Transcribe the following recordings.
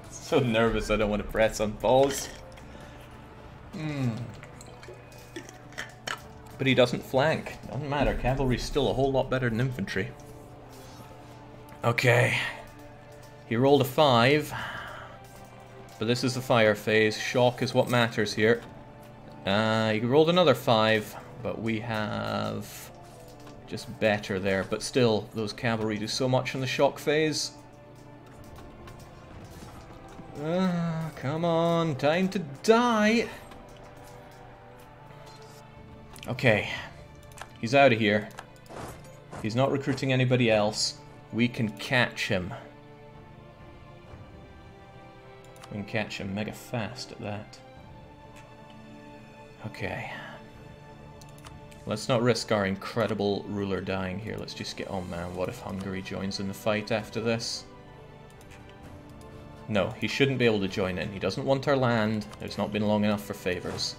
So nervous I don't want to press on pause. But he doesn't flank. Doesn't matter, cavalry's still a whole lot better than infantry. Okay. He rolled a 5. But this is the fire phase. Shock is what matters here. He rolled another 5, but we have just better there. But still, those cavalry do so much in the shock phase. Come on, time to die. Okay, he's out of here. He's not recruiting anybody else. We can catch him. We can catch him mega fast at that. Okay. Let's not risk our incredible ruler dying here. Let's just get... Oh man, what if Hungary joins in the fight after this? No, he shouldn't be able to join in. He doesn't want our land. It's not been long enough for favors.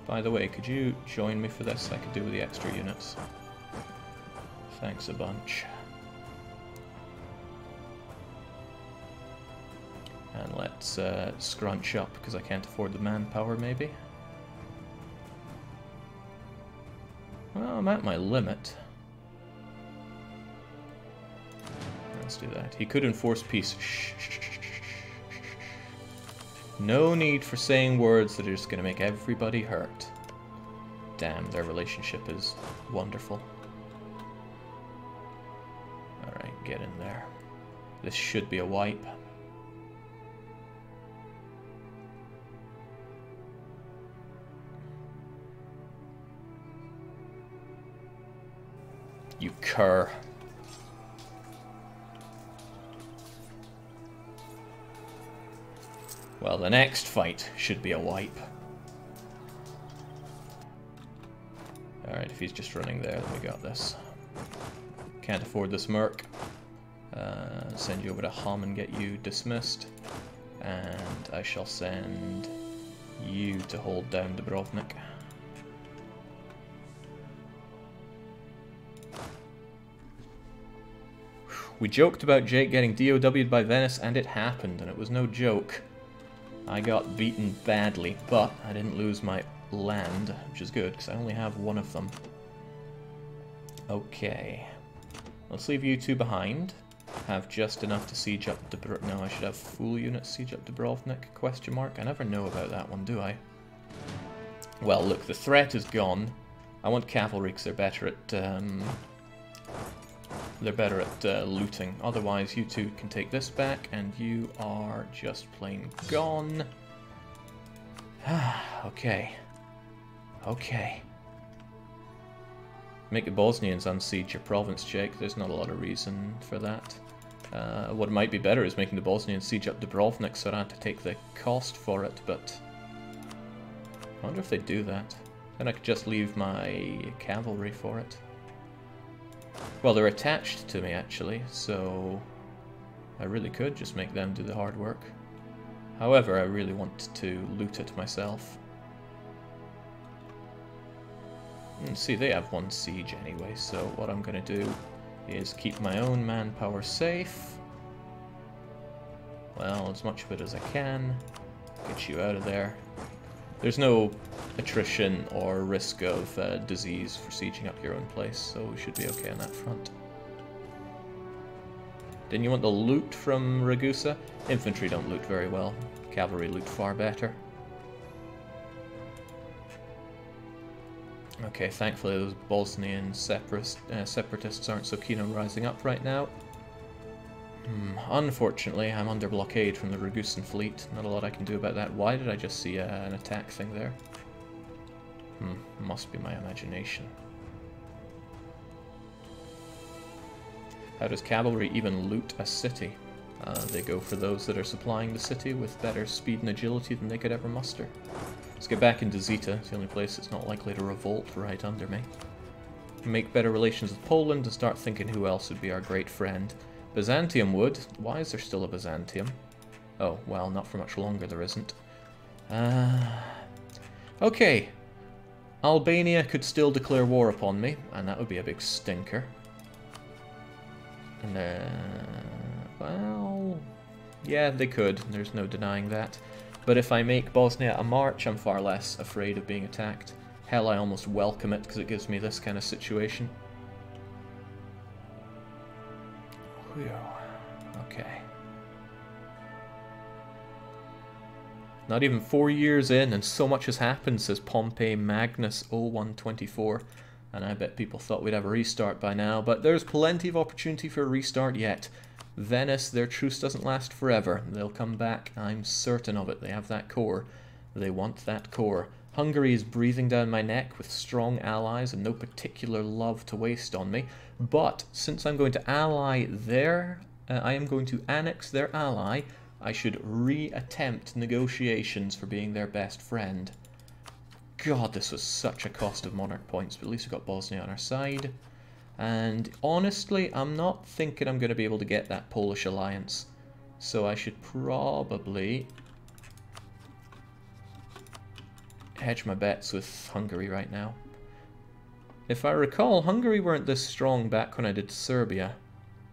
By the way, could you join me for this? I could do with the extra units. Thanks a bunch. And let's scrunch up, because I can't afford the manpower, maybe. Well, I'm at my limit. Let's do that. He could enforce peace. Shh, shh, shh, shh, shh. No need for saying words that are just going to make everybody hurt. Damn, their relationship is wonderful. Alright, get in there. This should be a wipe. You cur. Well, the next fight should be a wipe. Alright, if he's just running there, then we got this. Can't afford this merc. Send you over to Hum and get you dismissed. And I shall send you to hold down Dubrovnik. We joked about Jake getting DOW'd by Venice, and it happened, and it was no joke. I got beaten badly, but I didn't lose my land, which is good, because I only have one of them. Okay. Let's leave you two behind. Have just enough to siege up Dubrovnik. No, I should have full units siege up Dubrovnik, question mark. I never know about that one, do I? Well, look, the threat is gone. I want cavalry, because they're better at looting. Otherwise, you two can take this back, and you are just plain gone. Okay. Okay. Make the Bosnians unsiege your province, Jake. There's not a lot of reason for that. What might be better is making the Bosnians siege up Dubrovnik so I don't have to take the cost for it, but... I wonder if they do that. Then I could just leave my cavalry for it. Well, they're attached to me, actually, so I really could just make them do the hard work. However, I really want to loot it myself. And see, they have one siege anyway, so what I'm going to do is keep my own manpower safe. Well, as much of it as I can. Get you out of there. There's no attrition or risk of disease for sieging up your own place, so we should be okay on that front. Didn't you want the loot from Ragusa? Infantry don't loot very well. Cavalry loot far better. Okay, thankfully those Bosnian separatists aren't so keen on rising up right now. Unfortunately, I'm under blockade from the Ragusan fleet. Not a lot I can do about that. Why did I just see an attack thing there? Must be my imagination. How does cavalry even loot a city? They go for those that are supplying the city with better speed and agility than they could ever muster. Let's get back into Zita. It's the only place that's not likely to revolt right under me. Make better relations with Poland and start thinking who else would be our great friend. Byzantium would. Why is there still a Byzantium? Oh, well, not for much longer there isn't. Okay. Albania could still declare war upon me, and that would be a big stinker. And, well, yeah, they could. There's no denying that. But if I make Bosnia a march, I'm far less afraid of being attacked. Hell, I almost welcome it because it gives me this kind of situation. Whew. Okay. Not even 4 years in, and so much has happened, says Pompey Magnus 0124. And I bet people thought we'd have a restart by now, but there's plenty of opportunity for a restart yet. Venice, their truce doesn't last forever. They'll come back, I'm certain of it. They have that core. They want that core. Hungary is breathing down my neck with strong allies and no particular love to waste on me. But since I'm going to ally their... I am going to annex their ally, I should re-attempt negotiations for being their best friend. God, this was such a cost of monarch points, but at least we've got Bosnia on our side. And honestly, I'm not thinking I'm going to be able to get that Polish alliance. So I should probably hedge my bets with Hungary right now. If I recall, Hungary weren't this strong back when I did Serbia.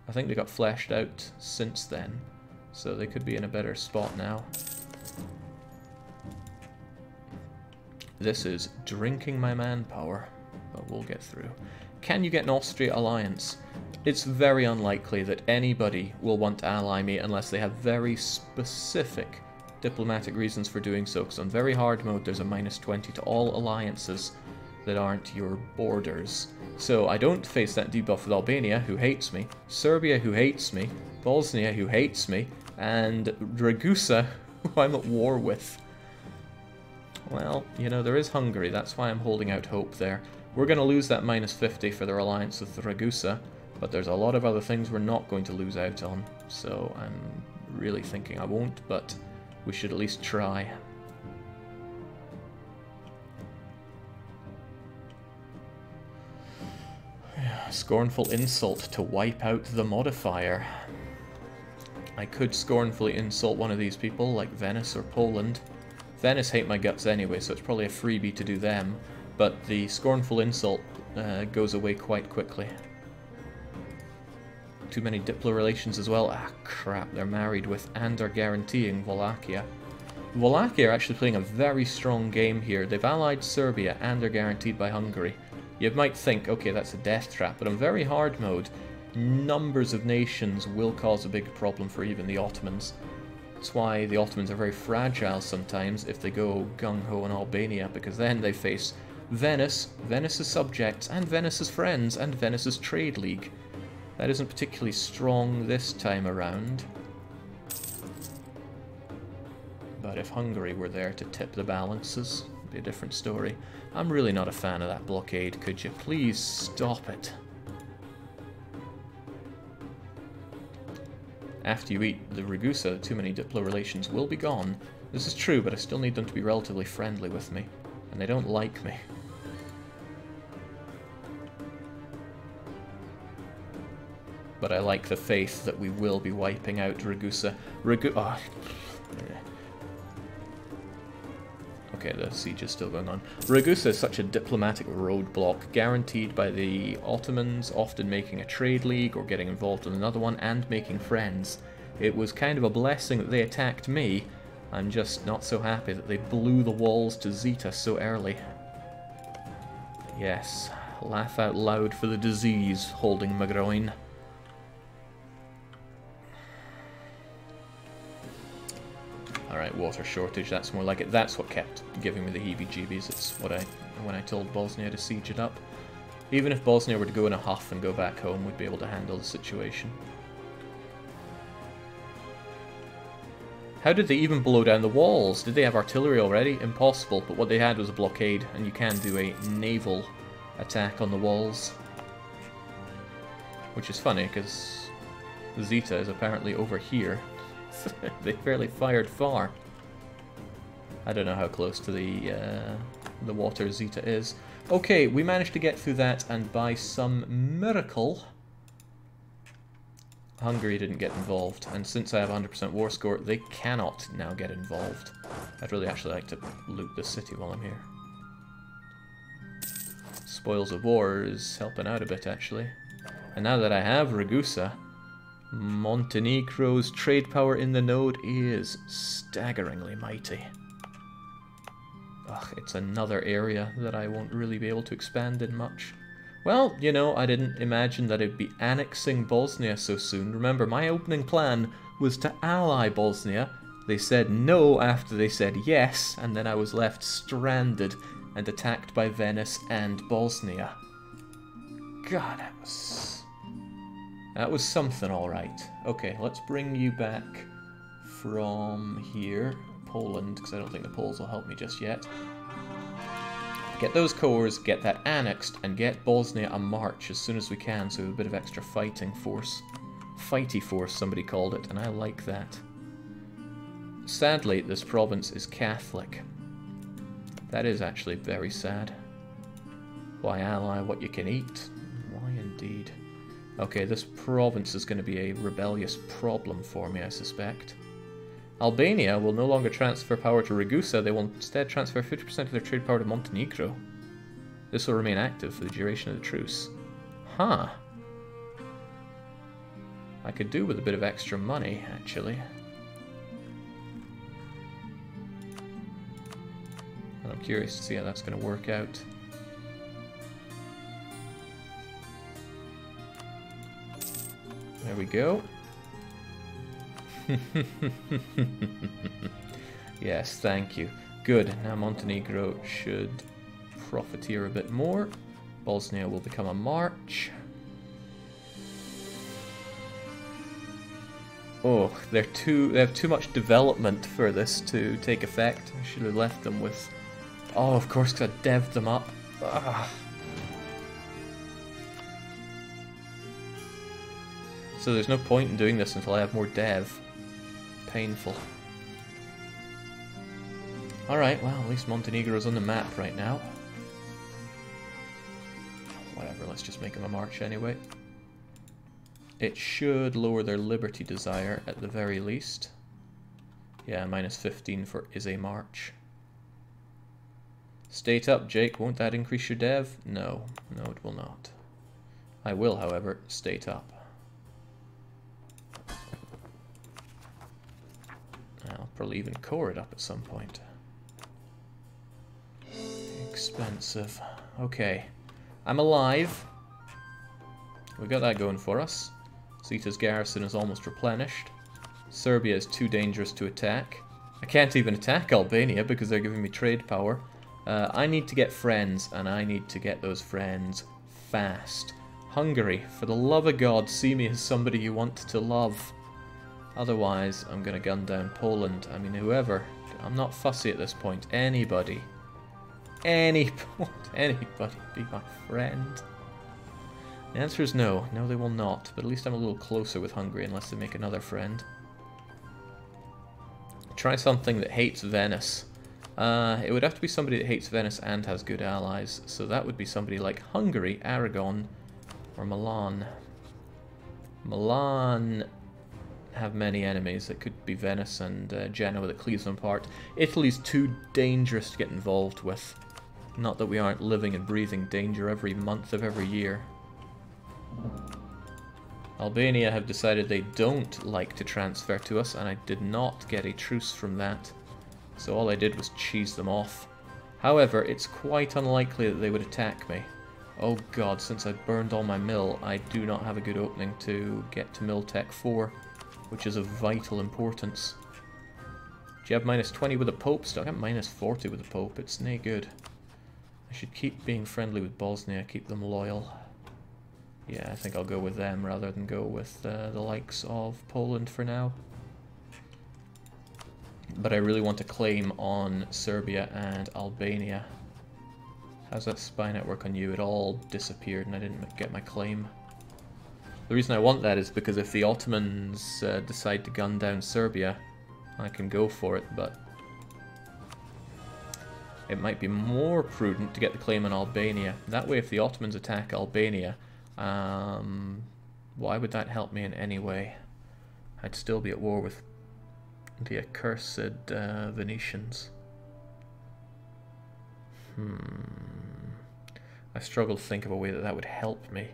I think they got fleshed out since then. So they could be in a better spot now. This is drinking my manpower, but we'll get through. Can you get an Austria alliance? It's very unlikely that anybody will want to ally me unless they have very specific diplomatic reasons for doing so, because on very hard mode there's a -20 to all alliances that aren't your borders. So I don't face that debuff with Albania, who hates me, Serbia, who hates me, Bosnia, who hates me, and Ragusa, who I'm at war with. Well, you know, there is Hungary, that's why I'm holding out hope there. We're going to lose that -50 for their alliance with Ragusa, but there's a lot of other things we're not going to lose out on, so I'm really thinking I won't, but we should at least try. Scornful insult to wipe out the modifier. I could scornfully insult one of these people, like Venice or Poland. Venice hate my guts anyway, so it's probably a freebie to do them. But the scornful insult goes away quite quickly. Too many Diplo relations as well. Ah, crap, they're married with and are guaranteeing Wallachia. Wallachia are actually playing a very strong game here. They've allied Serbia and they're guaranteed by Hungary. You might think, okay, that's a death trap, but on very hard mode, numbers of nations will cause a big problem for even the Ottomans. That's why the Ottomans are very fragile sometimes if they go gung-ho in Albania, because then they face Venice, Venice's subjects, and Venice's friends, and Venice's trade league. That isn't particularly strong this time around. But if Hungary were there to tip the balances, it'd be a different story. I'm really not a fan of that blockade. Could you please stop it? After you eat the Ragusa, too many Diplo relations will be gone. This is true, but I still need them to be relatively friendly with me. And they don't like me. But I like the faith that we will be wiping out Ragusa. Okay, the siege is still going on. Ragusa is such a diplomatic roadblock, guaranteed by the Ottomans, often making a trade league or getting involved in another one and making friends. It was kind of a blessing that they attacked me. I'm just not so happy that they blew the walls to Zeta so early. Yes, laugh out loud for the disease holding my groin. Alright, water shortage, that's more like it. That's what kept giving me the heebie-jeebies. It's what when I told Bosnia to siege it up. Even if Bosnia were to go in a huff and go back home, we'd be able to handle the situation. How did they even blow down the walls? Did they have artillery already? Impossible, but what they had was a blockade, and you can do a naval attack on the walls. Which is funny, because Zeta is apparently over here. They fairly fired far. I don't know how close to the water Zeta is. Okay, we managed to get through that, and by some miracle, Hungary didn't get involved. And since I have 100% war score, they cannot now get involved. I'd really actually like to loot this city while I'm here. Spoils of War is helping out a bit, actually. And now that I have Ragusa, Montenegro's trade power in the node is staggeringly mighty. Ugh, it's another area that I won't really be able to expand in much. Well, you know, I didn't imagine that I'd be annexing Bosnia so soon. Remember, my opening plan was to ally Bosnia. They said no after they said yes, and then I was left stranded and attacked by Venice and Bosnia. God, that was something, alright. Okay, let's bring you back from here. Poland, because I don't think the Poles will help me just yet. Get those cores, get that annexed, and get Bosnia a march as soon as we can, so we have a bit of extra fighting force. Fighty force, somebody called it, and I like that. Sadly, this province is Catholic. That is actually very sad. Why ally what you can eat? Why indeed? Okay, this province is going to be a rebellious problem for me, I suspect. Albania will no longer transfer power to Ragusa, they will instead transfer 50% of their trade power to Montenegro. This will remain active for the duration of the truce. Huh. I could do with a bit of extra money, actually. And I'm curious to see how that's going to work out. There we go. Yes, thank you. Good. Now Montenegro should profiteer a bit more. Bosnia will become a march. Oh, they have too much development for this to take effect. I should have left them with... Oh, of course, because I devved them up. Ugh. So there's no point in doing this until I have more dev. Painful. Alright, well, at least Montenegro's on the map right now. Whatever, let's just make them a march anyway. It should lower their liberty desire at the very least. Yeah, minus 15 for is a march. State up, Jake. Won't that increase your dev? No. No, it will not. I will, however, state up. I'll probably even core it up at some point. Expensive. Okay. I'm alive. We got that going for us. Zeta's garrison is almost replenished. Serbia is too dangerous to attack. I can't even attack Albania because they're giving me trade power. I need to get friends, and I need to get those friends fast. Hungary, for the love of God, see me as somebody you want to love. Otherwise, I'm going to gun down Poland. I mean, whoever. I'm not fussy at this point. Anybody. Anybody be my friend? The answer is no. No, they will not. But at least I'm a little closer with Hungary, unless they make another friend. Try something that hates Venice. It would have to be somebody that hates Venice and has good allies. So that would be somebody like Hungary, Aragon, or Milan. Milan have many enemies. It could be Venice and Genoa that cleaves them apart. Italy's too dangerous to get involved with. Not that we aren't living and breathing danger every month of every year. Albania have decided they don't like to transfer to us, and I did not get a truce from that. So all I did was cheese them off. However, it's quite unlikely that they would attack me. Oh god, since I burned all my mill, I do not have a good opening to get to Mill Tech 4, which is of vital importance. Do you have minus 20 with the Pope? Still, I got minus 40 with the Pope. It's nae good. I should keep being friendly with Bosnia, keep them loyal. Yeah, I think I'll go with them rather than go with the likes of Poland for now. But I really want to claim on Serbia and Albania. How's that spy network on you? It all disappeared and I didn't get my claim. The reason I want that is because if the Ottomans decide to gun down Serbia, I can go for it, but it might be more prudent to get the claim on Albania. That way, if the Ottomans attack Albania, why would that help me in any way? I'd still be at war with the accursed Venetians. I struggle to think of a way that that would help me,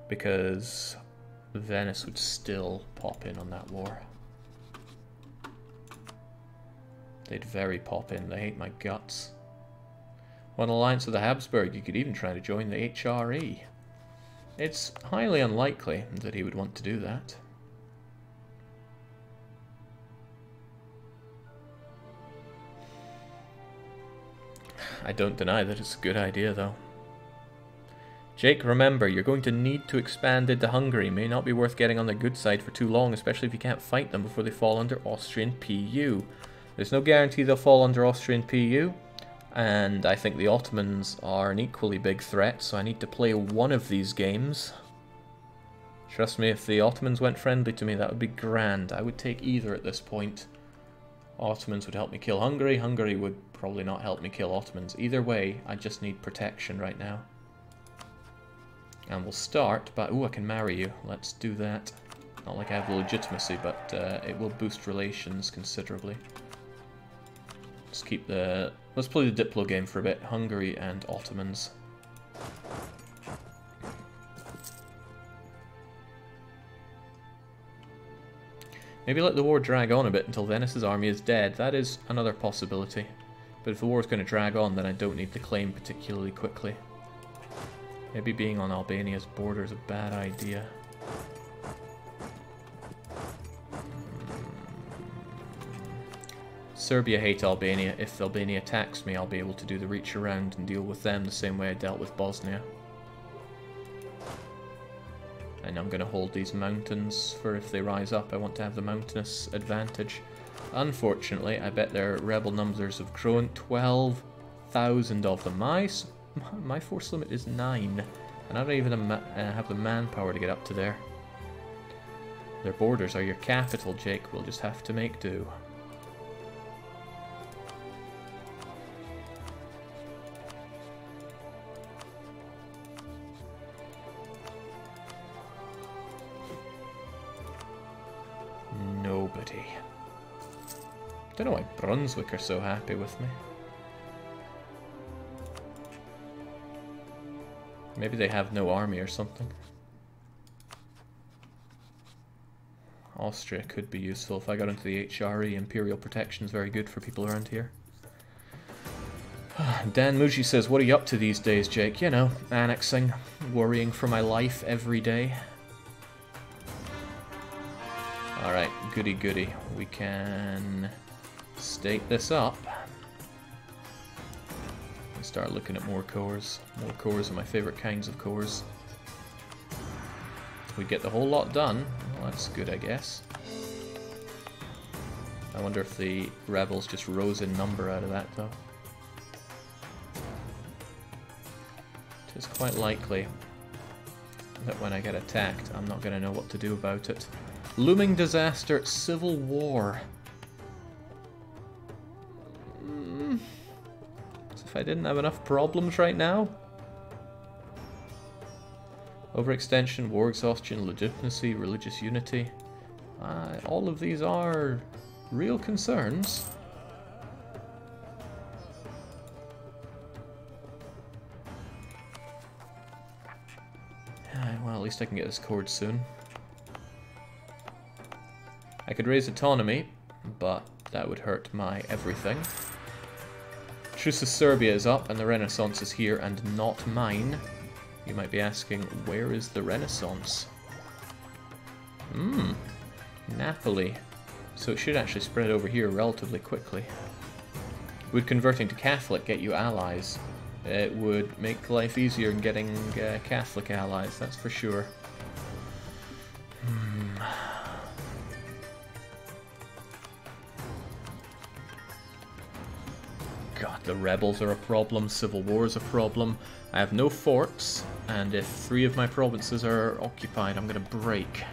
because Venice would still pop in on that war. They'd very pop in. They hate my guts. On alliance with the Habsburg, you could even try to join the HRE. It's highly unlikely that he would want to do that. I don't deny that it's a good idea, though. Jake, remember, you're going to need to expand into Hungary. May not be worth getting on the good side for too long, especially if you can't fight them before they fall under Austrian PU. There's no guarantee they'll fall under Austrian PU, and I think the Ottomans are an equally big threat, so I need to play one of these games. Trust me, if the Ottomans went friendly to me, that would be grand. I would take either at this point. Ottomans would help me kill Hungary. Hungary would probably not help me kill Ottomans. Either way, I just need protection right now. And we'll start by... Ooh, I can marry you. Let's do that. Not like I have the legitimacy, but it will boost relations considerably. Let's keep the... Let's play the Diplo game for a bit. Hungary and Ottomans. Maybe let the war drag on a bit until Venice's army is dead. That is another possibility. But if the war is going to drag on, then I don't need the claim particularly quickly. Maybe being on Albania's border is a bad idea. Serbia hate Albania. If Albania attacks me, I'll be able to do the reach around and deal with them the same way I dealt with Bosnia. And I'm going to hold these mountains for if they rise up. I want to have the mountainous advantage. Unfortunately, I bet their rebel numbers have grown. 12,000 of them. My force limit is 9, and I don't even have the manpower to get up to there. Their borders are your capital, Jake. We'll just have to make do. Nobody. Don't know why Brunswick are so happy with me. Maybe they have no army or something. Austria could be useful if I got into the HRE. Imperial protection is very good for people around here. Dan Muji says, what are you up to these days, Jake? You know, annexing, worrying for my life every day. Alright, goody goody. We can state this up. And start looking at more cores. More cores are my favorite kinds of cores. We get the whole lot done. Well, that's good, I guess. I wonder if the rebels just rose in number out of that, though. It's quite likely that when I get attacked, I'm not going to know what to do about it. Looming disaster, civil war. As if I didn't have enough problems right now. Overextension, war exhaustion, legitimacy, religious unity. All of these are real concerns. Well, at least I can get this cord soon. I could raise autonomy, but that would hurt my everything. Truce with Serbia is up, and the Renaissance is here, and not mine. You might be asking, where is the Renaissance? Napoli. So it should actually spread over here relatively quickly. Would converting to Catholic get you allies? It would make life easier in getting Catholic allies, that's for sure. God, the rebels are a problem, civil war is a problem. I have no forts, and if 3 of my provinces are occupied, I'm going to break.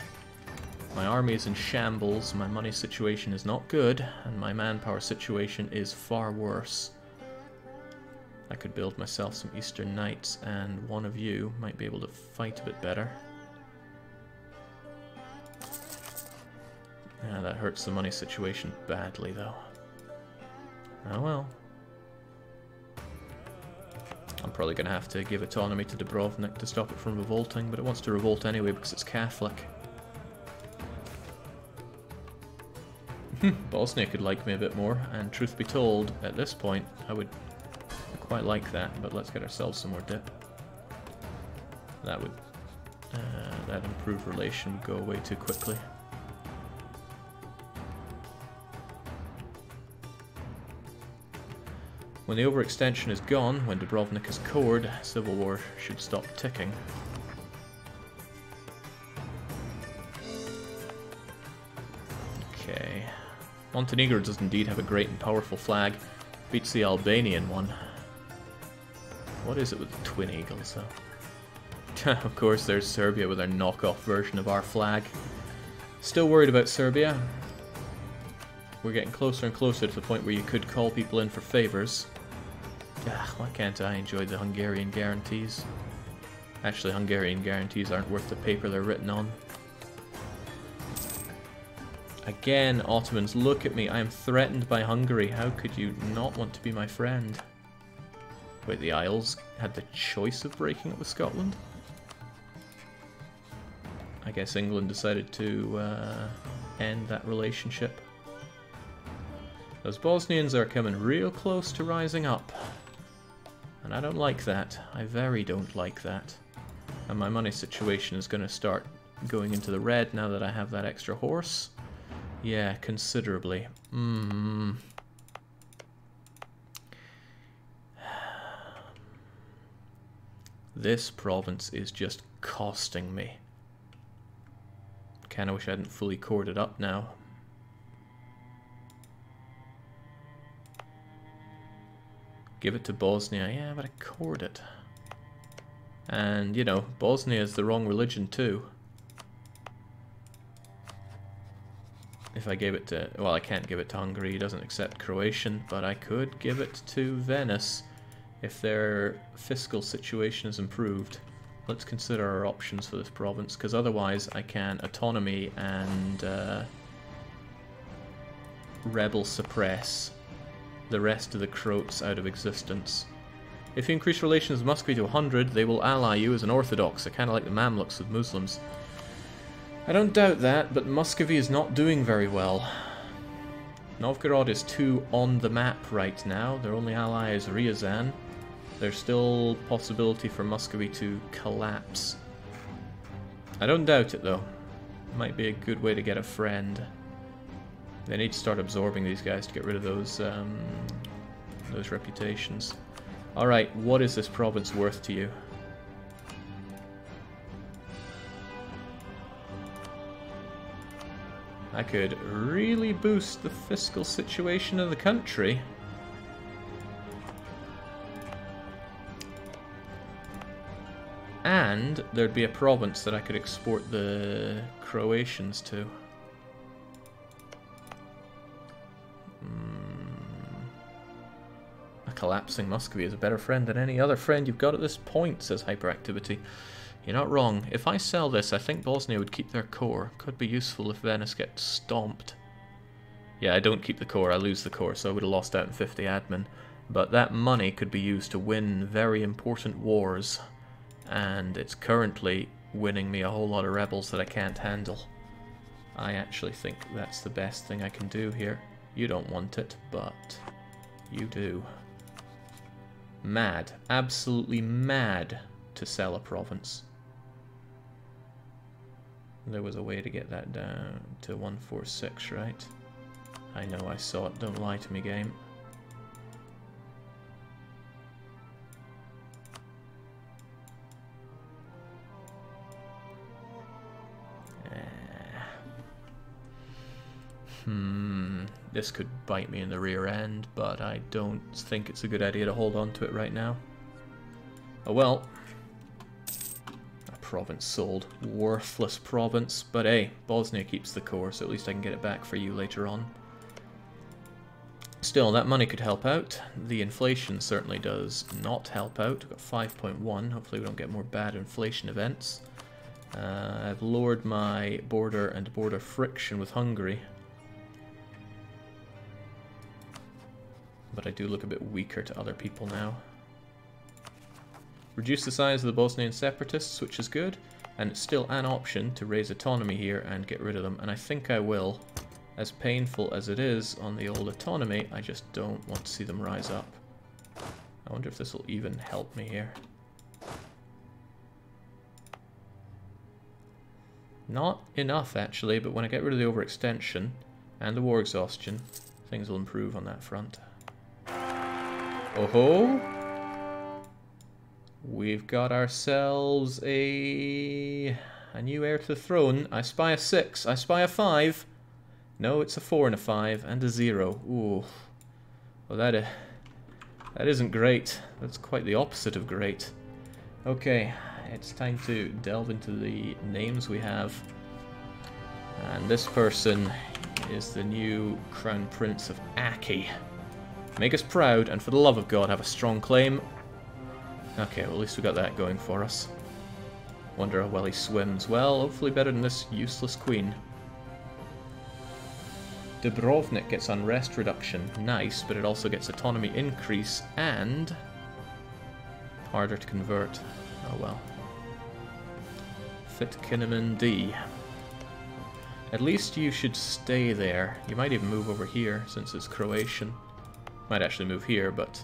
My army is in shambles, my money situation is not good, and my manpower situation is far worse. I could build myself some Eastern Knights, and one of you might be able to fight a bit better. Yeah, that hurts the money situation badly, though. Oh well. I'm probably going to have to give autonomy to Dubrovnik to stop it from revolting, but it wants to revolt anyway because it's Catholic. Bosnia could like me a bit more, and truth be told, at this point, I would quite like that, but let's get ourselves some more dip. That would, that improved relation would go away too quickly. When the overextension is gone, when Dubrovnik is cored, civil war should stop ticking. Okay. Montenegro does indeed have a great and powerful flag. Beats the Albanian one. What is it with the twin eagles, though? Of course, there's Serbia with their knockoff version of our flag. Still worried about Serbia. We're getting closer and closer to the point where you could call people in for favours. Why can't I enjoy the Hungarian guarantees? Actually, Hungarian guarantees aren't worth the paper they're written on. Again, Ottomans, look at me. I am threatened by Hungary. How could you not want to be my friend? Wait, the Isles had the choice of breaking up with Scotland? I guess England decided to end that relationship. Those Bosnians are coming real close to rising up. And I don't like that. I very don't like that. And my money situation is going to start going into the red now that I have that extra horse. Yeah, considerably. This province is just costing me. Kinda wish I hadn't fully corded up now. Give it to Bosnia. Yeah, but I cord it. And, you know, Bosnia is the wrong religion too. If I gave it to... well, I can't give it to Hungary. He doesn't accept Croatian, but I could give it to Venice if their fiscal situation is improved. Let's consider our options for this province, because otherwise I can autonomy and rebel suppress the rest of the Croats out of existence. If you increase relations with Muscovy to 100, they will ally you as an Orthodox, kind of like the Mamluks with Muslims. I don't doubt that, but Muscovy is not doing very well. Novgorod is too on the map right now. Their only ally is Ryazan. There's still possibility for Muscovy to collapse. I don't doubt it though. Might be a good way to get a friend. They need to start absorbing these guys to get rid of those reputations. Alright, what is this province worth to you? I could really boost the fiscal situation of the country. And there'd be a province that I could export the Croatians to. A collapsing Muscovy is a better friend than any other friend you've got at this point, says Hyperactivity. You're not wrong. If I sell this, I think Bosnia would keep their core. Could be useful if Venice gets stomped. Yeah, I don't keep the core, I lose the core, so I would have lost out in 50 admin. But that money could be used to win very important wars. And it's currently winning me a whole lot of rebels that I can't handle. I actually think that's the best thing I can do here. You don't want it, but you do. Mad. Absolutely mad to sell a province. There was a way to get that down to 146, right? I know, I saw it. Don't lie to me, game. This could bite me in the rear end, but I don't think it's a good idea to hold on to it right now. Oh well. A province sold. Worthless province. But hey, Bosnia keeps the core, so at least I can get it back for you later on. Still, that money could help out. The inflation certainly does not help out. We've got 5.1. Hopefully we don't get more bad inflation events. I've lowered my border and border friction with Hungary. But I do look a bit weaker to other people now. Reduce the size of the Bosnian separatists, which is good. And it's still an option to raise autonomy here and get rid of them. And I think I will. as painful as it is on the old autonomy, I just don't want to see them rise up. I wonder if this will even help me here. Not enough, actually, but when I get rid of the overextension and the war exhaustion, things will improve on that front. Oh-ho! We've got ourselves a new heir to the throne. I spy a 6. I spy a 5. No, it's a 4 and a 5 and a 0. Ooh. Well, that isn't great. That's quite the opposite of great. Okay, it's time to delve into the names we have. And this person is the new Crown Prince of Aki. Make us proud, and for the love of God, have a strong claim. Okay, well, at least we got that going for us. Wonder how well he swims. Well, hopefully better than this useless queen. Dubrovnik gets unrest reduction. Nice, but it also gets autonomy increase and harder to convert. Oh well. Fit Kinnaman D. At least you should stay there. You might even move over here since it's Croatian. Might actually move here, but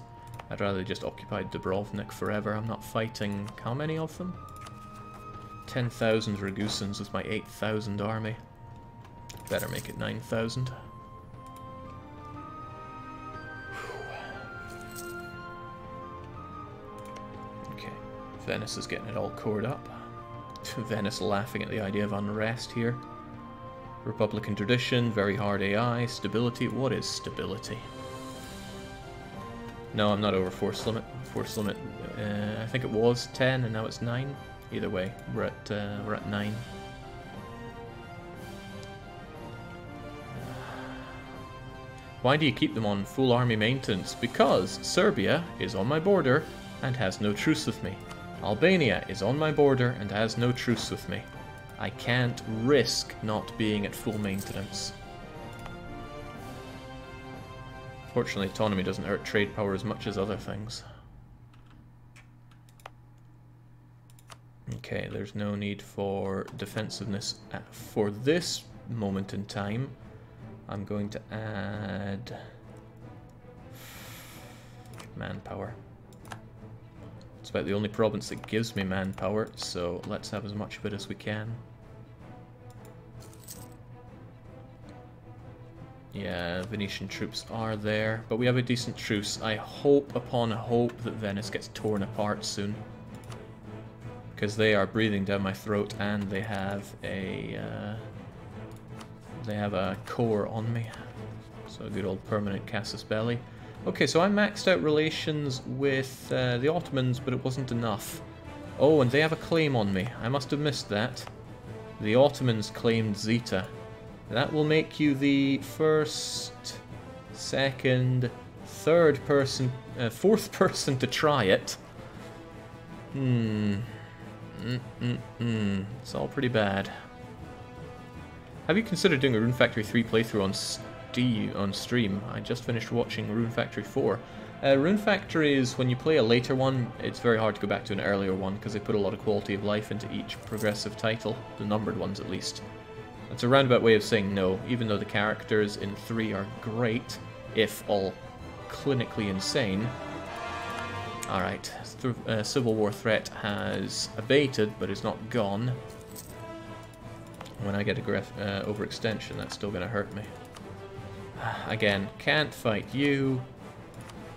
I'd rather just occupy Dubrovnik forever. I'm not fighting... how many of them? 10,000 Ragusans with my 8,000 army. Better make it 9,000. Okay, Venice is getting it all cored up. Venice laughing at the idea of unrest here. Republican tradition, very hard AI, stability. What is stability? No, I'm not over force limit. Force limit, I think it was 10 and now it's 9. Either way, we're at 9. Why do you keep them on full army maintenance? Because Serbia is on my border and has no truce with me. Albania is on my border and has no truce with me. I can't risk not being at full maintenance. Fortunately, autonomy doesn't hurt trade power as much as other things. Okay, there's no need for defensiveness for this moment in time. I'm going to add manpower. It's about the only province that gives me manpower, so let's have as much of it as we can. Yeah, Venetian troops are there, but we have a decent truce. I hope upon hope that Venice gets torn apart soon. Because they are breathing down my throat and they have a core on me. So a good old permanent casus belli. Okay, so I maxed out relations with the Ottomans, but it wasn't enough. Oh, and they have a claim on me. I must have missed that. The Ottomans claimed Zeta. That will make you the first, second, third person, fourth person to try it. It's all pretty bad. Have you considered doing a Rune Factory 3 playthrough on stream? I just finished watching Rune Factory 4. Rune Factory is, when you play a later one, it's very hard to go back to an earlier one because they put a lot of quality of life into each progressive title, the numbered ones at least. It's a roundabout way of saying no, even though the characters in 3 are great, if all clinically insane. Alright, Civil War threat has abated, but is not gone. When I get overextension, that's still going to hurt me. Again, can't fight you.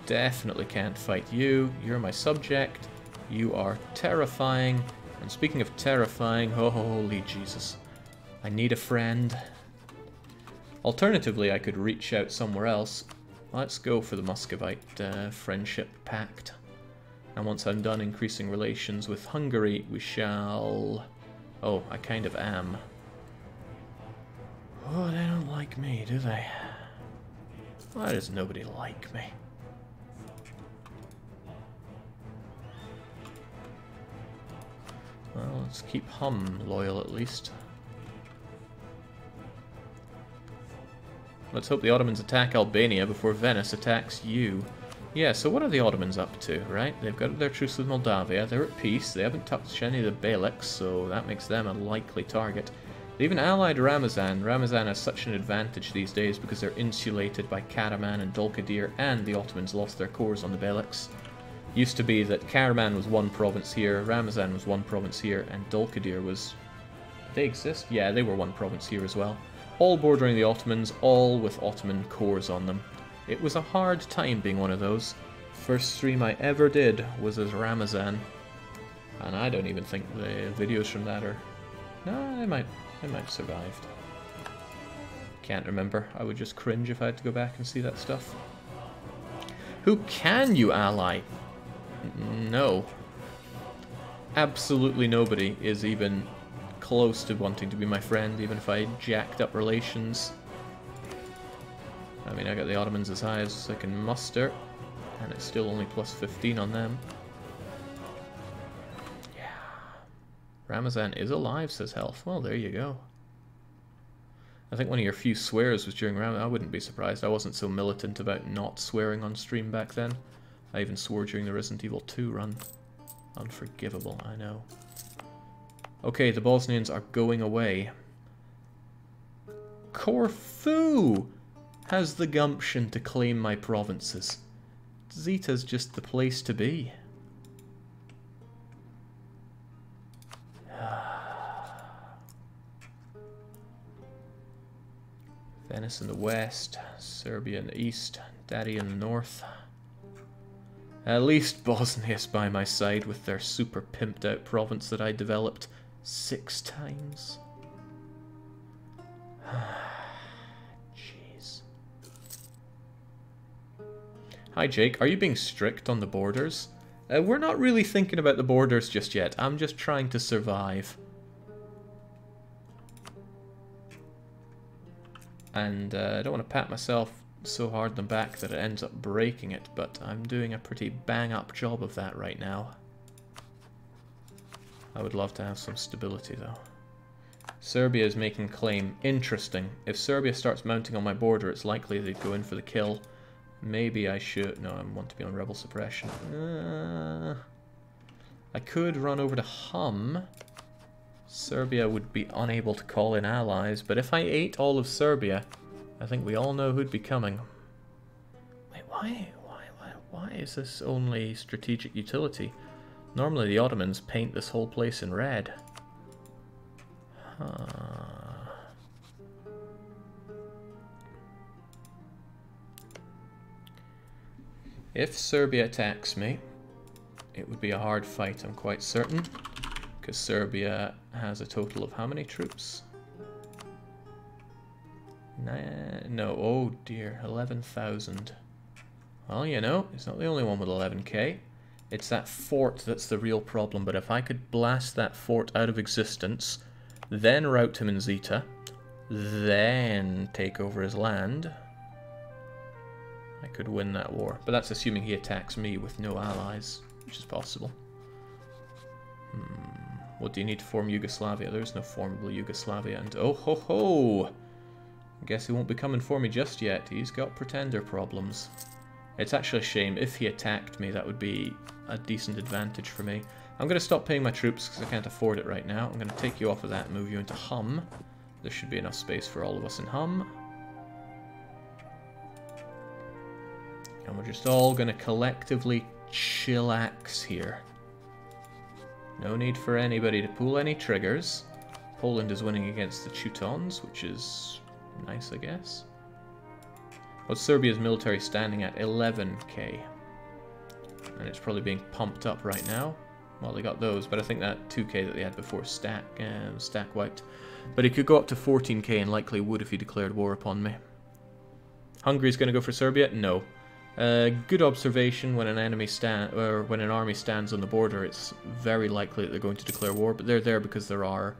Definitely can't fight you. You're my subject. You are terrifying. And speaking of terrifying, holy Jesus. I need a friend. Alternatively, I could reach out somewhere else. Let's go for the Muscovite Friendship Pact. And once I'm done increasing relations with Hungary, we shall... Oh, I kind of am. Oh, they don't like me, do they? Why does nobody like me? Well, let's keep Hum loyal at least. Let's hope the Ottomans attack Albania before Venice attacks you. Yeah, so what are the Ottomans up to, right? They've got their truce with Moldavia, they're at peace, they haven't touched any of the Beyliks, so that makes them a likely target. They even allied Ramazan. Ramazan has such an advantage these days because they're insulated by Karaman and Dulkadir, and the Ottomans lost their cores on the Beyliks. Used to be that Karaman was one province here, Ramazan was one province here, and Dulkadir was... They exist? Yeah, they were one province here as well. All bordering the Ottomans, all with Ottoman cores on them. It was a hard time being one of those. First stream I ever did was as Ramazan. And I don't even think the videos from that are... No, they might have survived. Can't remember. I would just cringe if I had to go back and see that stuff. Who can you ally? No. Absolutely nobody is even close to wanting to be my friend, even if I jacked up relations. I mean, I got the Ottomans as high as I can muster, and it's still only plus 15 on them. Yeah. Ramazan is alive, says Health. Well, there you go. I think one of your few swears was during Ramazan. I wouldn't be surprised. I wasn't so militant about not swearing on stream back then. I even swore during the Resident Evil 2 run. Unforgivable, I know. Okay, the Bosnians are going away. Corfu has the gumption to claim my provinces. Zeta's just the place to be. Venice in the west, Serbia in the east, Daddy in the north. At least Bosnia's by my side with their super pimped out province that I developed 6 times. Jeez. Hi Jake, are you being strict on the borders? We're not really thinking about the borders just yet. I'm just trying to survive. And I don't want to pat myself so hard on the back that it ends up breaking it, but I'm doing a pretty bang-up job of that right now. I would love to have some stability, though. Serbia is making claim. Interesting. If Serbia starts mounting on my border, it's likely they'd go in for the kill. Maybe I should... No, I want to be on rebel suppression. I could run over to Hum. Serbia would be unable to call in allies, but if I ate all of Serbia, I think we all know who'd be coming. Wait, why is this only strategic utility? Normally the Ottomans paint this whole place in red. If Serbia attacks me, it would be a hard fight, I'm quite certain. Because Serbia has a total of how many troops? No, oh dear, 11,000. Well, you know, it's not the only one with 11k. It's that fort that's the real problem, but if I could blast that fort out of existence, then rout him in Zeta, then take over his land, I could win that war. But that's assuming he attacks me with no allies, which is possible. What do you need to form Yugoslavia? There's no formable Yugoslavia, and oh ho ho! I guess he won't be coming for me just yet. He's got pretender problems. It's actually a shame. If he attacked me, that would be a decent advantage for me. I'm going to stop paying my troops because I can't afford it right now. I'm going to take you off of that and move you into Hum. There should be enough space for all of us in Hum. And we're just all going to collectively chillax here. No need for anybody to pull any triggers. Poland is winning against the Teutons, which is nice, I guess. What's Serbia's military standing at? 11k. And it's probably being pumped up right now. Well, they got those, but I think that 2k that they had before stack wiped. But it could go up to 14k and likely would if he declared war upon me. Hungary's going to go for Serbia? No. Good observation. When an army stands on the border, it's very likely that they're going to declare war. But they're there because there are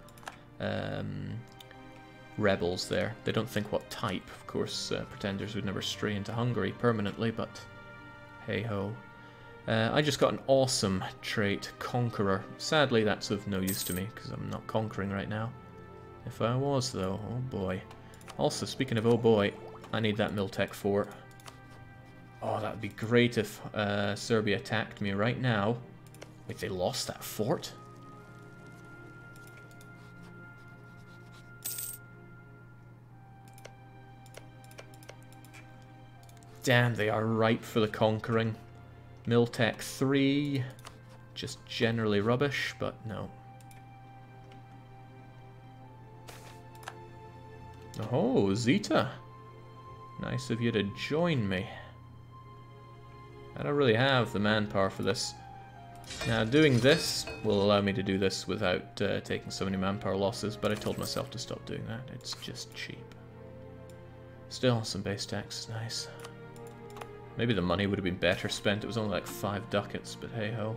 rebels there. They don't think what type. Of course, pretenders would never stray into Hungary permanently, but hey ho. I just got an awesome trait, Conqueror. Sadly, that's of no use to me because I'm not conquering right now. If I was, though, oh boy. Also, speaking of oh boy, I need that Miltech fort. Oh, that would be great if Serbia attacked me right now. Wait, they lost that fort? damn, they are ripe for the conquering. Miltech 3, just generally rubbish, but no. Oh, Zeta. Nice of you to join me. I don't really have the manpower for this. Now, doing this will allow me to do this without taking so many manpower losses, but I told myself to stop doing that. It's just cheap. Still, some base tax is nice. Maybe the money would have been better spent. It was only like 5 ducats, but hey-ho.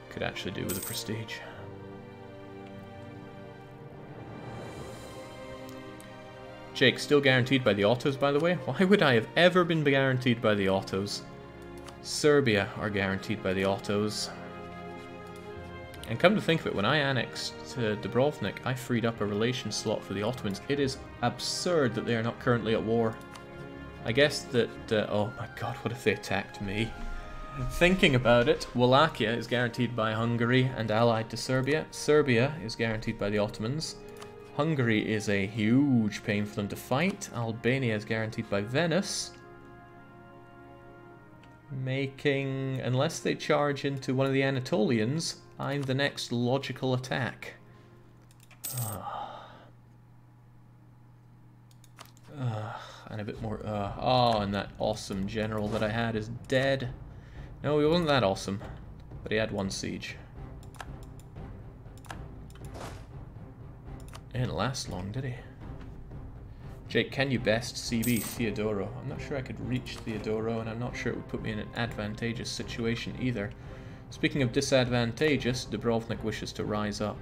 Could actually do with a prestige. Jake, still guaranteed by the autos, by the way? Why would I have ever been guaranteed by the autos? Serbia are guaranteed by the autos. And come to think of it, when I annexed Dubrovnik, I freed up a relation slot for the Ottomans. It is absurd that they are not currently at war. I guess that... oh my god, what if they attacked me? Thinking about it, Wallachia is guaranteed by Hungary and allied to Serbia. Serbia is guaranteed by the Ottomans. Hungary is a huge pain for them to fight. Albania is guaranteed by Venice. Making, unless they charge into one of the Anatolians, I'm the next logical attack. And a bit more, oh, and that awesome general that I had is dead. No, he wasn't that awesome, but he had 1 siege. He didn't last long, did he? Jake, can you best CB Theodoro? I'm not sure I could reach Theodoro, and I'm not sure it would put me in an advantageous situation either. Speaking of disadvantageous, Dubrovnik wishes to rise up.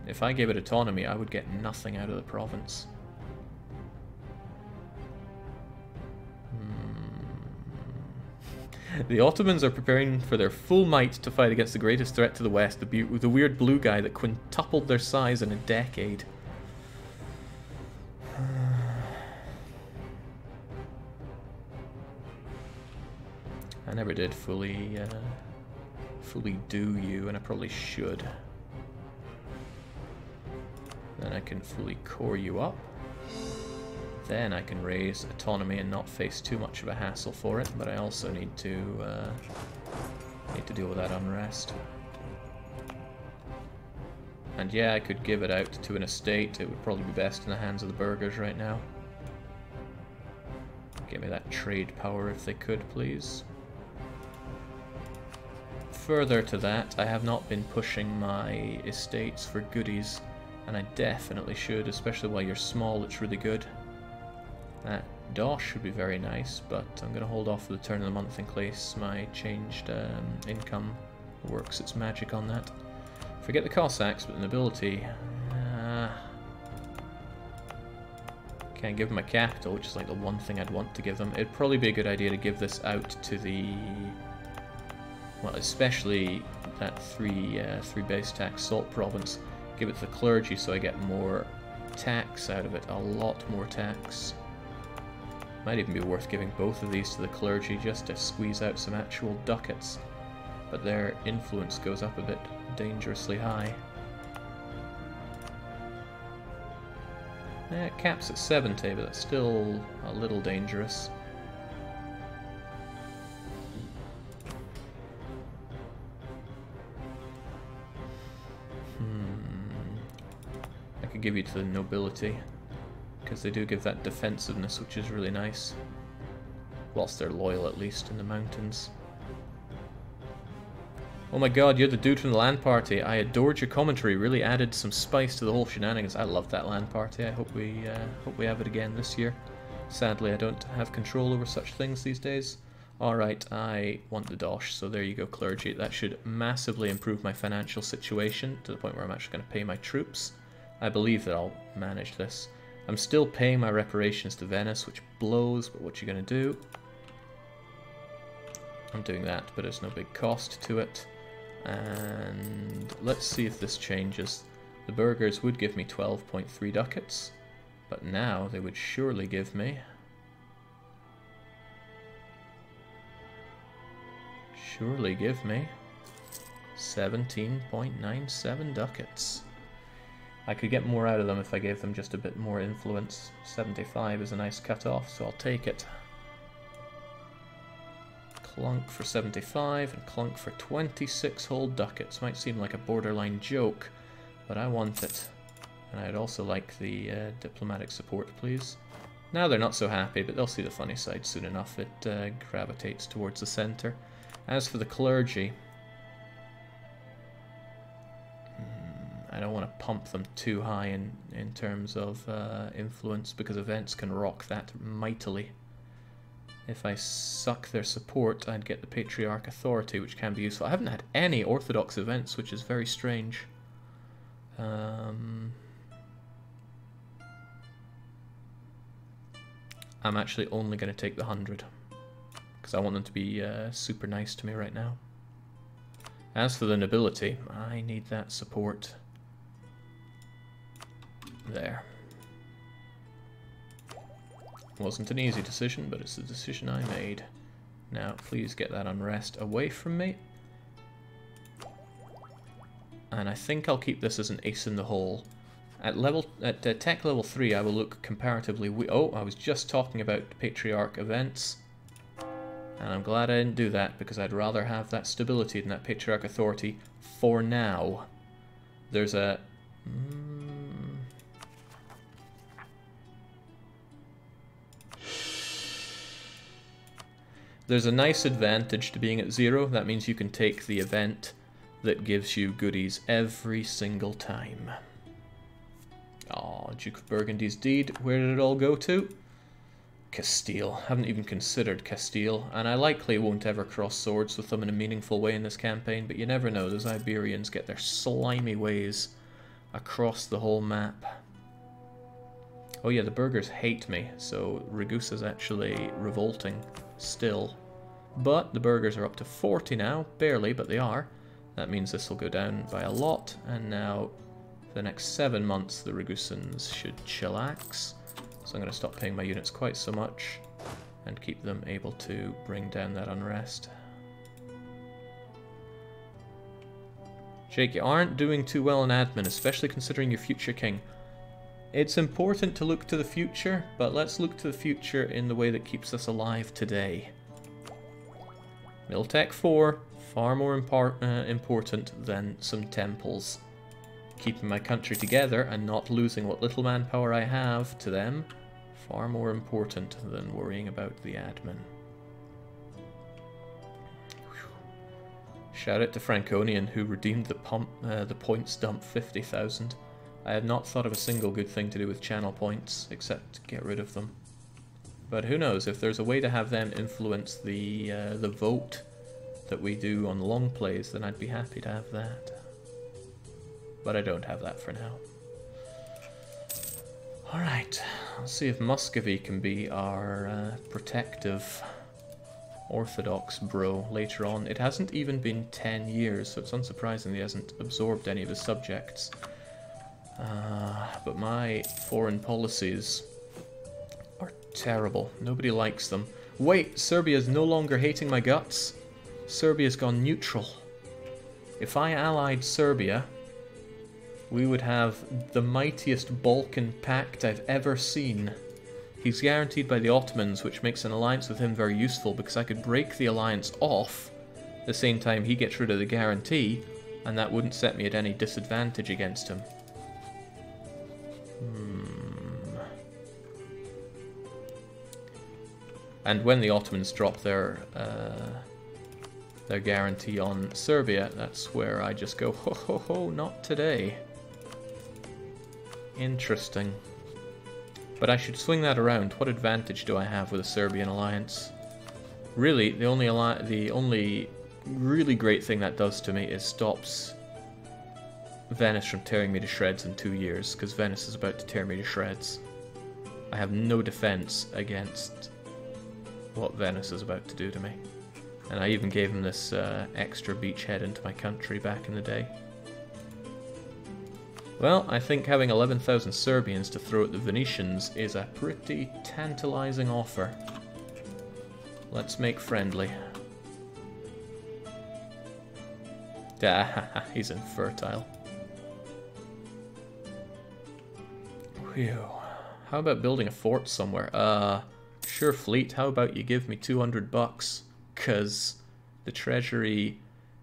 If I gave it autonomy, I would get nothing out of the province. The Ottomans are preparing for their full might to fight against the greatest threat to the west, the weird blue guy that quintupled their size in a decade. I never did fully do you, and I probably should. Then I can fully core you up. Then I can raise autonomy and not face too much of a hassle for it, but I also need to deal with that unrest. And yeah, I could give it out to an estate. It would probably be best in the hands of the burghers right now. Give me that trade power if they could, please. Further to that, I have not been pushing my estates for goodies, and I definitely should, especially while you're small, it's really good. That dosh would be very nice, but I'm going to hold off for the turn of the month in case my changed income works its magic on that. Forget the Cossacks, but the nobility... can't give them a capital, which is like the one thing I'd want to give them. It'd probably be a good idea to give this out to the... well, especially that three base tax salt province. Give it to the clergy so I get more tax out of it, a lot more tax. Might even be worth giving both of these to the clergy just to squeeze out some actual ducats. But their influence goes up a bit dangerously high. It caps at 70, but that's still a little dangerous. I could give you to the nobility, because they do give that defensiveness, which is really nice. Whilst they're loyal, at least, in the mountains. Oh my god, you're the dude from the LAN party. I adored your commentary, really added some spice to the whole shenanigans. I loved that LAN party. I hope we have it again this year. Sadly, I don't have control over such things these days. Alright, I want the dosh, so there you go, clergy. That should massively improve my financial situation, to the point where I'm actually going to pay my troops. I believe that I'll manage this. I'm still paying my reparations to Venice, which blows, but what you going to do? I'm doing that, but there's no big cost to it. And let's see if this changes. The burghers would give me 12.3 ducats, but now they would surely give me... surely give me 17.97 ducats. I could get more out of them if I gave them just a bit more influence. 75 is a nice cut-off, so I'll take it. Clunk for 75 and clunk for 26 whole ducats. Might seem like a borderline joke, but I want it. And I'd also like the diplomatic support, please. Now they're not so happy, but they'll see the funny side soon enough. It gravitates towards the center. As for the clergy, I don't want to pump them too high in terms of influence, because events can rock that mightily. If I suck their support, I'd get the Patriarch authority, which can be useful. I haven't had any Orthodox events, which is very strange. I'm actually only going to take the 100, because I want them to be super nice to me right now. As for the nobility, I need that support. There. Wasn't an easy decision, but it's the decision I made. Now, please get that unrest away from me. And I think I'll keep this as an ace in the hole. At tech level 3, I will look comparatively weak. Oh, I was just talking about Patriarch events. And I'm glad I didn't do that, because I'd rather have that stability than that Patriarch authority for now. There's a... There's a nice advantage to being at 0. That means you can take the event that gives you goodies every single time. Aw, Duke of Burgundy's deed. Where did it all go to? Castile. Haven't even considered Castile, and I likely won't ever cross swords with them in a meaningful way in this campaign, but you never know. Those Iberians get their slimy ways across the whole map. Oh yeah, the burghers hate me, so Ragusa's actually revolting still. But the burghers are up to 40 now, barely, but they are. That means this will go down by a lot, and now for the next 7 months the Ragusans should chillax. So I'm going to stop paying my units quite so much and keep them able to bring down that unrest. Jake, you aren't doing too well in admin, especially considering your future king. It's important to look to the future, but let's look to the future in the way that keeps us alive today. Miltech 4, far more important than some temples. Keeping my country together and not losing what little manpower I have to them, far more important than worrying about the admin. Shout out to Franconian, who redeemed the points dump 50,000. I had not thought of a single good thing to do with channel points, except get rid of them. But who knows, if there's a way to have them influence the vote that we do on long plays, then I'd be happy to have that. But I don't have that for now. Alright, let's see if Muscovy can be our protective Orthodox bro later on. It hasn't even been 10 years, so it's unsurprising he hasn't absorbed any of his subjects. But my foreign policies are terrible. Nobody likes them. Wait, Serbia's no longer hating my guts. Serbia's gone neutral. If I allied Serbia, we would have the mightiest Balkan pact I've ever seen. He's guaranteed by the Ottomans, which makes an alliance with him very useful, because I could break the alliance off at the same time he gets rid of the guarantee, and that wouldn't set me at any disadvantage against him. And when the Ottomans drop their guarantee on Serbia, that's where I just go, ho ho ho, not today. Interesting. But I should swing that around. What advantage do I have with a Serbian alliance? Really, the only really great thing that does to me is stops Venice from tearing me to shreds in 2 years, because Venice is about to tear me to shreds. I have no defense against what Venice is about to do to me. And I even gave him this extra beachhead into my country back in the day. Well, I think having 11,000 Serbians to throw at the Venetians is a pretty tantalizing offer. Let's make friendly. Ah, he's infertile. Whew. How about building a fort somewhere? Sure, fleet, how about you give me 200 bucks? 'Cause the treasury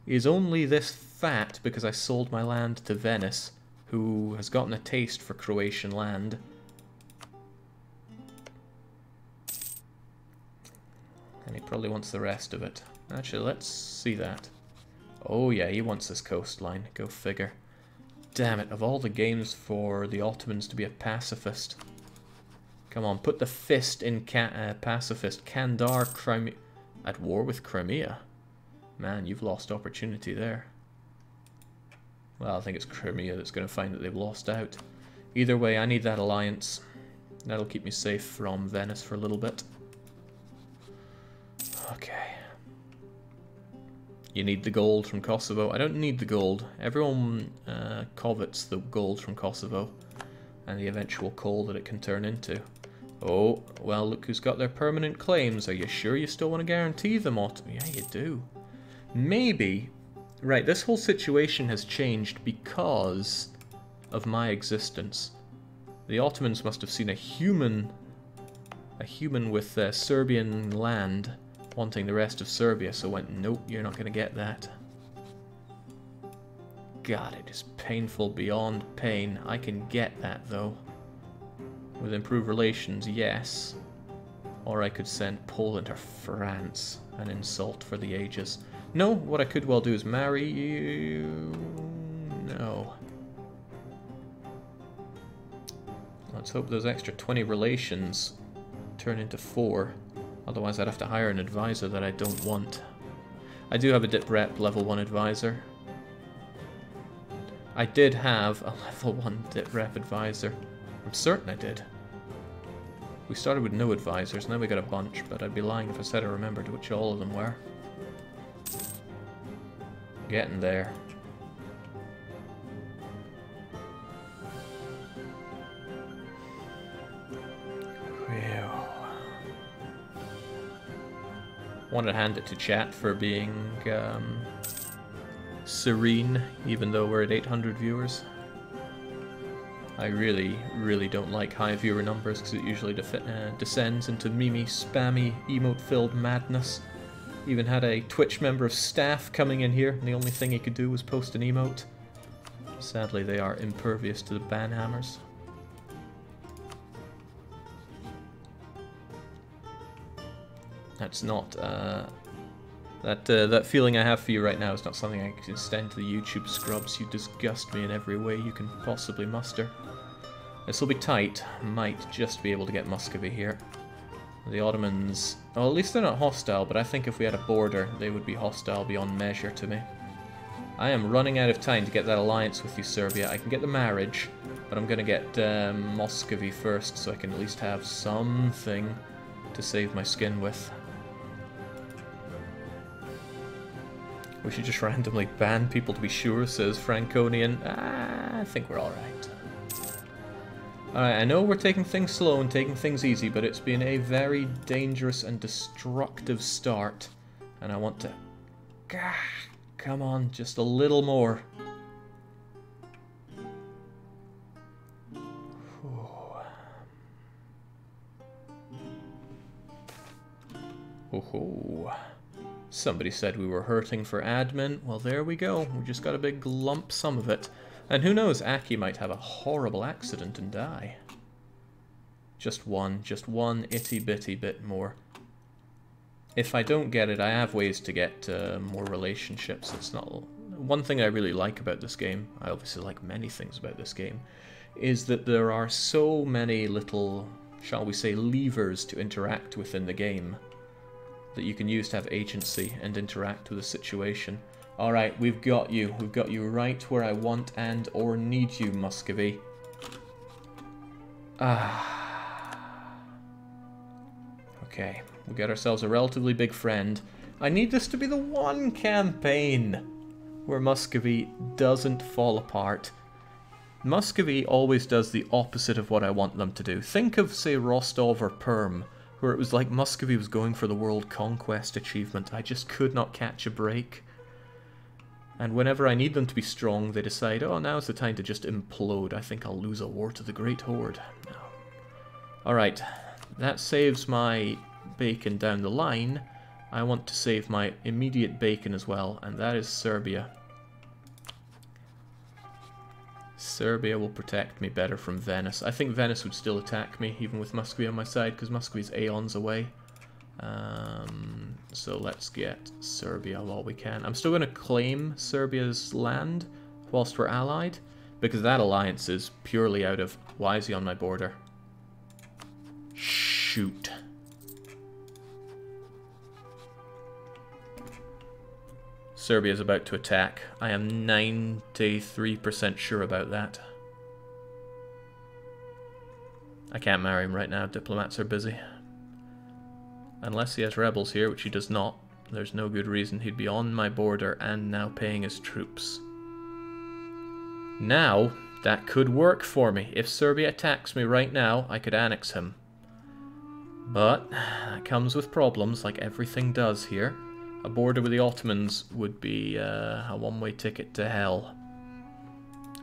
is only this fat because I sold my land to Venice, who has gotten a taste for Croatian land. And he probably wants the rest of it. Actually, let's see that. Oh yeah, he wants this coastline. Go figure. Damn it, of all the games for the Ottomans to be a pacifist. Come on, put the fist in pacifist. Kandar, Crimea... At war with Crimea? Man, you've lost opportunity there. Well, I think it's Crimea that's going to find that they've lost out. Either way, I need that alliance. That'll keep me safe from Venice for a little bit. Okay. You need the gold from Kosovo. I don't need the gold. Everyone covets the gold from Kosovo and the eventual coal that it can turn into. Oh, well, look who's got their permanent claims. Are you sure you still want to guarantee them, Ottoman? Yeah, you do. Maybe. Right, this whole situation has changed because of my existence. The Ottomans must have seen a human with Serbian land wanting the rest of Serbia, so went, nope, you're not going to get that. God, it is painful beyond pain. I can get that, though. With improved relations, yes. Or I could send Poland or France, an insult for the ages. No, what I could well do is marry you... No. Let's hope those extra 20 relations turn into 4. Otherwise I'd have to hire an advisor that I don't want. I do have a Dip Rep level 1 advisor. I did have a level 1 Dip Rep advisor. I'm certain I did. We started with no advisors, now we got a bunch, but I'd be lying if I said I remembered which all of them were. Getting there. Want to hand it to chat for being serene, even though we're at 800 viewers. I really don't like high viewer numbers because it usually descends into memey, spammy, emote-filled madness. Even had a Twitch member of staff coming in here, and the only thing he could do was post an emote. Sadly, they are impervious to the ban hammers. That's not, that feeling I have for you right now is not something I can extend to the YouTube scrubs. You disgust me in every way you can possibly muster. This will be tight. Might just be able to get Muscovy here. The Ottomans, well, at least they're not hostile, but I think if we had a border, they would be hostile beyond measure to me. I am running out of time to get that alliance with you, Serbia. I can get the marriage, but I'm going to get Muscovy first, so I can at least have something to save my skin with. We should just randomly ban people to be sure, says Franconian. I think we're alright. Alright, I know we're taking things slow and taking things easy, but it's been a very dangerous and destructive start. And I want to... Come on, just a little more. Oh, somebody said we were hurting for admin. Well, there we go. We just got a big lump sum of it. And who knows, Aki might have a horrible accident and die. Just one itty-bitty bit more. If I don't get it, I have ways to get more relationships. It's not... One thing I really like about this game, I obviously like many things about this game, is that there are so many little, shall we say, levers to interact with in the game that you can use to have agency and interact with a situation. Alright, we've got you. We've got you right where I want and or need you, Muscovy. Okay, we got ourselves a relatively big friend. I need this to be the one campaign where Muscovy doesn't fall apart. Muscovy always does the opposite of what I want them to do. Think of, say, Rostov or Perm, where it was like Muscovy was going for the world conquest achievement. I just could not catch a break. And whenever I need them to be strong, they decide, oh, now's the time to just implode. I think I'll lose a war to the Great Horde. No. Alright, that saves my bacon down the line. I want to save my immediate bacon as well, and that is Serbia. Serbia will protect me better from Venice. I think Venice would still attack me, even with Muscovy on my side, because Muscovy's aeons away. So let's get Serbia while we can. I'm still going to claim Serbia's land whilst we're allied, because that alliance is purely out of, why is he on my border? Shoot. Serbia is about to attack. I am 93% sure about that. I can't marry him right now. Diplomats are busy. Unless he has rebels here, which he does not. There's no good reason he'd be on my border and now paying his troops. Now, that could work for me. If Serbia attacks me right now, I could annex him. But that comes with problems, like everything does here. A border with the Ottomans would be a one-way ticket to hell.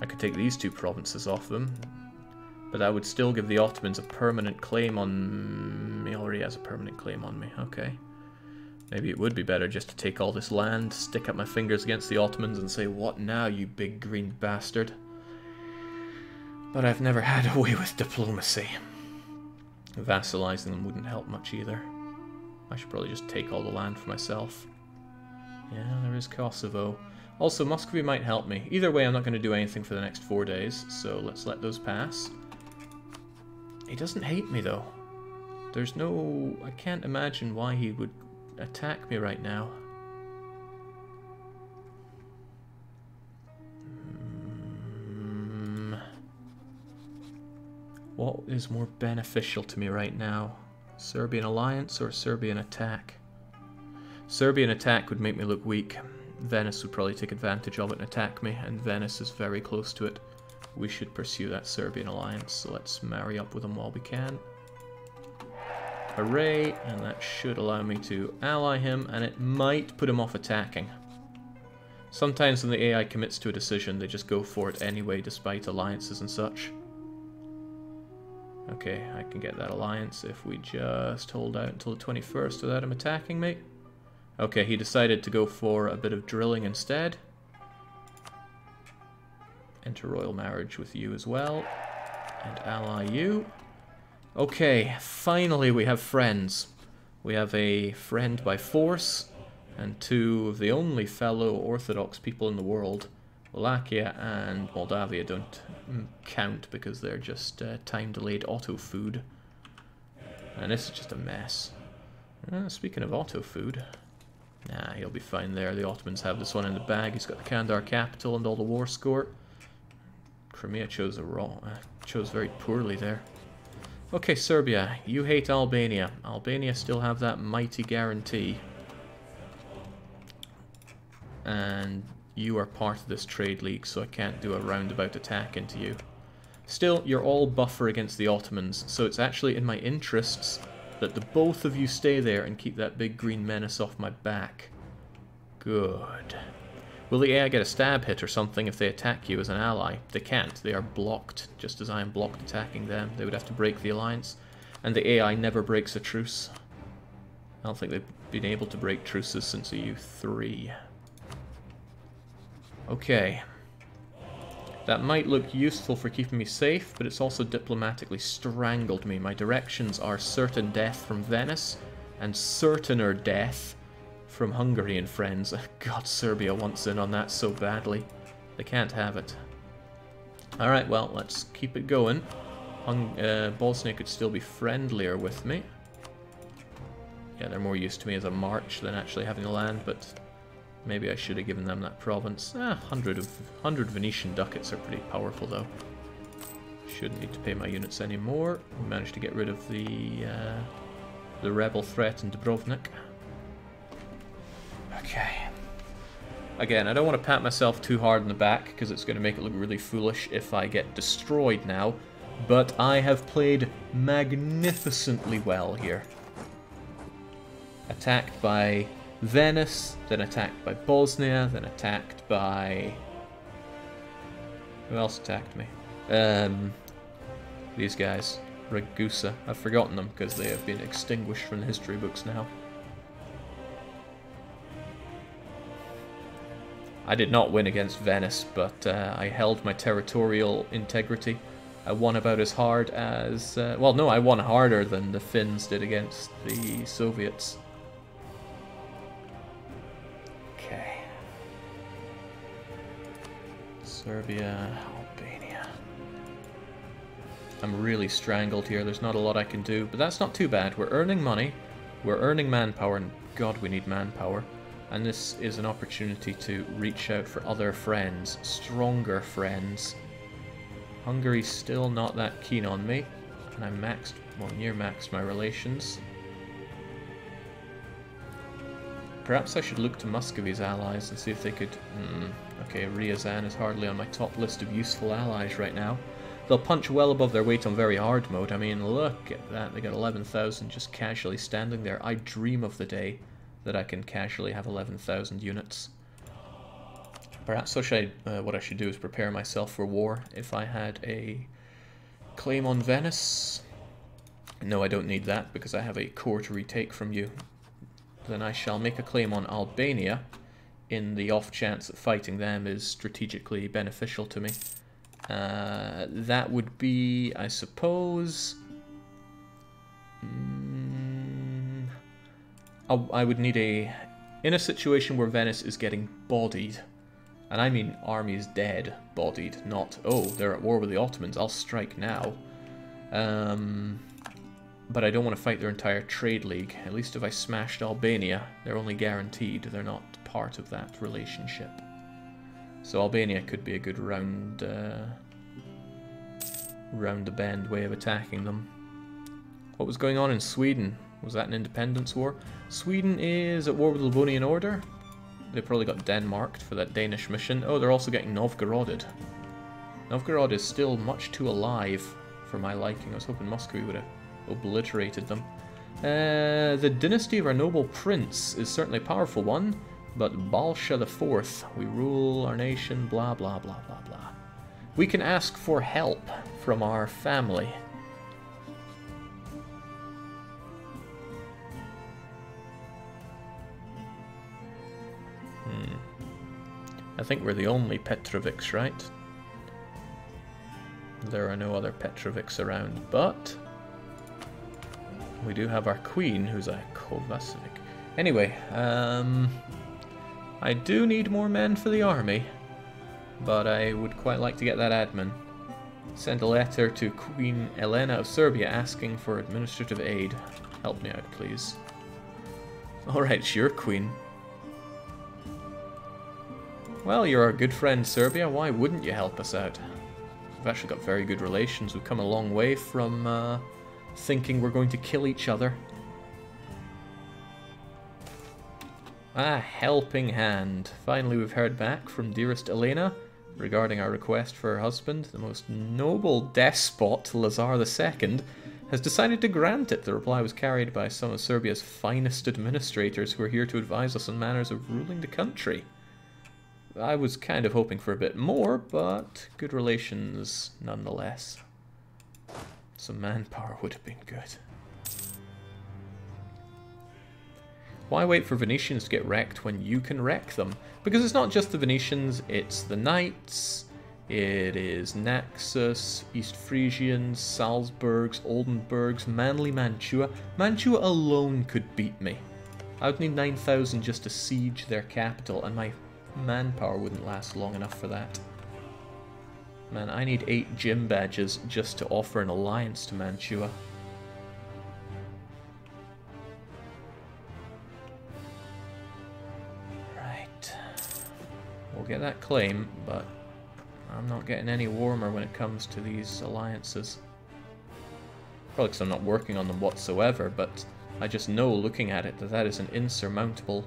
I could take these two provinces off them, but that would still give the Ottomans a permanent claim on me. He already has a permanent claim on me, okay. Maybe it would be better just to take all this land, stick up my fingers against the Ottomans and say, what now, you big green bastard? But I've never had a way with diplomacy. Vassalizing them wouldn't help much either. I should probably just take all the land for myself. Yeah, there is Kosovo. Also, Muscovy might help me. Either way, I'm not going to do anything for the next 4 days, so let's let those pass. He doesn't hate me, though. There's no... I can't imagine why he would attack me right now. What is more beneficial to me right now? Serbian alliance or Serbian attack? Serbian attack would make me look weak. Venice would probably take advantage of it and attack me, and Venice is very close to it. We should pursue that Serbian alliance, so let's marry up with them while we can. Hooray, and that should allow me to ally him, and it might put him off attacking. Sometimes when the AI commits to a decision, they just go for it anyway, despite alliances and such. Okay, I can get that alliance if we just hold out until the 21st without him attacking me. Okay, he decided to go for a bit of drilling instead. Enter royal marriage with you as well. And ally you. Okay, finally we have friends. We have a friend by force, and two of the only fellow Orthodox people in the world. Wallachia and Moldavia don't count because they're just time-delayed auto-food. And this is just a mess. Speaking of auto-food, nah, he'll be fine there. The Ottomans have this one in the bag. He's got the Kandahar capital and all the war score. Crimea chose chose very poorly there. Okay, Serbia, you hate Albania. Albania still have that mighty guarantee. And you are part of this trade league, so I can't do a roundabout attack into you. Still, you're all buffer against the Ottomans, so it's actually in my interests that the both of you stay there and keep that big green menace off my back. Good. Will the AI get a stab hit or something if they attack you as an ally? They can't. They are blocked, just as I am blocked attacking them. They would have to break the alliance. And the AI never breaks a truce. I don't think they've been able to break truces since EU3. Okay. That might look useful for keeping me safe, but it's also diplomatically strangled me. My directions are certain death from Venice, and certainer death from Hungary and friends. God, Serbia wants in on that so badly. They can't have it. Alright, well, let's keep it going. Bosnia could still be friendlier with me. Yeah, they're more used to me as a march than actually having the land, but maybe I should have given them that province. 100 Venetian ducats are pretty powerful, though. Shouldn't need to pay my units anymore. We managed to get rid of the rebel threat in Dubrovnik. Okay. Again, I don't want to pat myself too hard in the back, because it's going to make it look really foolish if I get destroyed now, but I have played magnificently well here. Attacked by Venice, then attacked by Bosnia, then attacked by... Who else attacked me? These guys. Ragusa. I've forgotten them because they have been extinguished from the history books now. I did not win against Venice, but I held my territorial integrity. I won about as hard as... well, no, I won harder than the Finns did against the Soviets. Okay. Serbia, Albania. I'm really strangled here. There's not a lot I can do, but that's not too bad. We're earning money. We're earning manpower, and God, we need manpower. And this is an opportunity to reach out for other friends, stronger friends. Hungary's still not that keen on me, and I maxed, well, near maxed my relations. Perhaps I should look to Muscovy's allies and see if they could... okay, Ryazan is hardly on my top list of useful allies right now. They'll punch well above their weight on very hard mode. I mean, look at that. They got 11,000 just casually standing there. I dream of the day that I can casually have 11,000 units. Perhaps what I should do is prepare myself for war. If I had a claim on Venice... No, I don't need that because I have a core to retake from you. Then I shall make a claim on Albania in the off chance that fighting them is strategically beneficial to me. That would be, I suppose... I would need a... In a situation where Venice is getting bodied, and I mean armies dead, bodied, not, oh, they're at war with the Ottomans, I'll strike now. But I don't want to fight their entire trade league. At least if I smashed Albania, they're only guaranteed, they're not part of that relationship. So Albania could be a good round the bend way of attacking them. What was going on in Sweden? Was that an independence war? Sweden is at war with the Livonian Order. They probably got Denmarked for that Danish mission. Oh, they're also getting Novgoroded. Novgorod is still much too alive for my liking. I was hoping Muscovy would have obliterated them. The dynasty of our noble prince is certainly a powerful one, but Balsha IV, we rule our nation, blah blah blah blah blah. We can ask for help from our family. I think we're the only Petrovics, right? There are no other Petrovics around, but we do have our queen, who's a Kovacevic. Anyway, I do need more men for the army, but I would quite like to get that admin. Send a letter to Queen Elena of Serbia asking for administrative aid. Help me out, please. Alright, it's your queen. Well, you're our good friend, Serbia. Why wouldn't you help us out? We've actually got very good relations. We've come a long way from thinking we're going to kill each other. Ah, helping hand. Finally, we've heard back from dearest Elena regarding our request for her husband. The most noble despot, Lazar II, has decided to grant it. The reply was carried by some of Serbia's finest administrators who are here to advise us on manners of ruling the country. I was kind of hoping for a bit more, but good relations nonetheless. Some manpower would have been good. Why wait for Venetians to get wrecked when you can wreck them? Because it's not just the Venetians, it's the Knights, it is Naxos, East Frisians, Salzburgs, Oldenburgs, Manly Mantua. Mantua alone could beat me. I would need 9,000 just to siege their capital, and my manpower wouldn't last long enough for that. Man, I need 8 gym badges just to offer an alliance to Mantua. Right. We'll get that claim, but I'm not getting any warmer when it comes to these alliances. Probably because I'm not working on them whatsoever, but I just know looking at it that that is an insurmountable...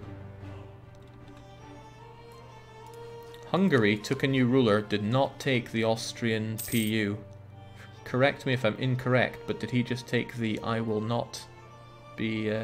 Hungary took a new ruler, did not take the Austrian PU. Correct me if I'm incorrect, but did he just take the I will not be